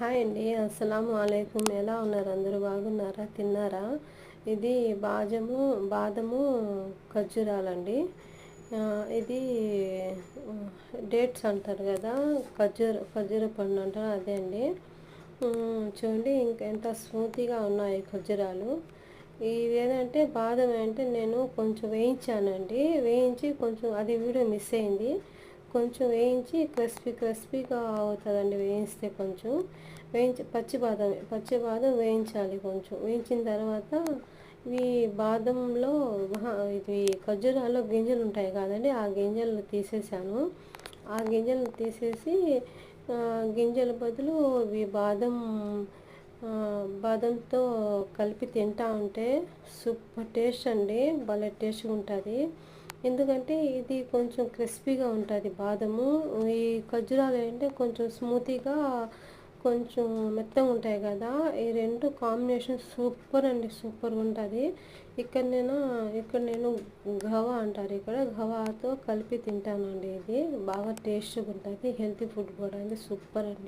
Hi అండి, అస్సలాము అలైకుం. ఎలా ఉన్నారు? అందరూ బాగున్నారా? తిన్నారా? ఇది బాదము ఖర్జూరాలండి. ఇది డేట్స్ అంటారు కదా, ఖర్జూర పండు అంటారు, అదే అండి. చూడండి ఇంకా ఎంత స్మూతీగా ఉన్నాయి ఖర్జూరాలు. ఇవి ఏంటంటే బాదం అంటే నేను కొంచెం వేయించానండి, వేయించి కొంచెం అది వీడియో మిస్ అయింది. కొంచెం వేయించి క్రిస్పీగా అవుతుందండి వేయిస్తే. కొంచెం పచ్చి బాదం వేయించాలి. కొంచెం వేయించిన తర్వాత ఇవి బాదంలో ఇవి ఖర్జూరాల్లో గింజలు ఉంటాయి కదండి, ఆ గింజలు తీసేసాను. ఆ గింజలు తీసేసి గింజల బదులు ఇవి బాదంతో కలిపి తింటా ఉంటే సూపర్ టేస్ట్ అండి, భలే టేస్ట్గా ఉంటుంది. ఎందుకంటే ఇది కొంచెం క్రిస్పీగా ఉంటుంది బాదము. ఈ ఖర్జూరాలు ఏంటంటే కొంచెం స్మూతీగా, కొంచెం మెత్తగా ఉంటాయి కదా. ఈ రెండు కాంబినేషన్ సూపర్ అండి, సూపర్గా ఉంటుంది. ఇక్కడ నేను గవా అంటారు, ఇక్కడ గవాతో కలిపి తింటానండి. ఇది బాగా టేస్ట్గా ఉంటుంది, హెల్తీ ఫుడ్ కూడా అండి, సూపర్ అండి.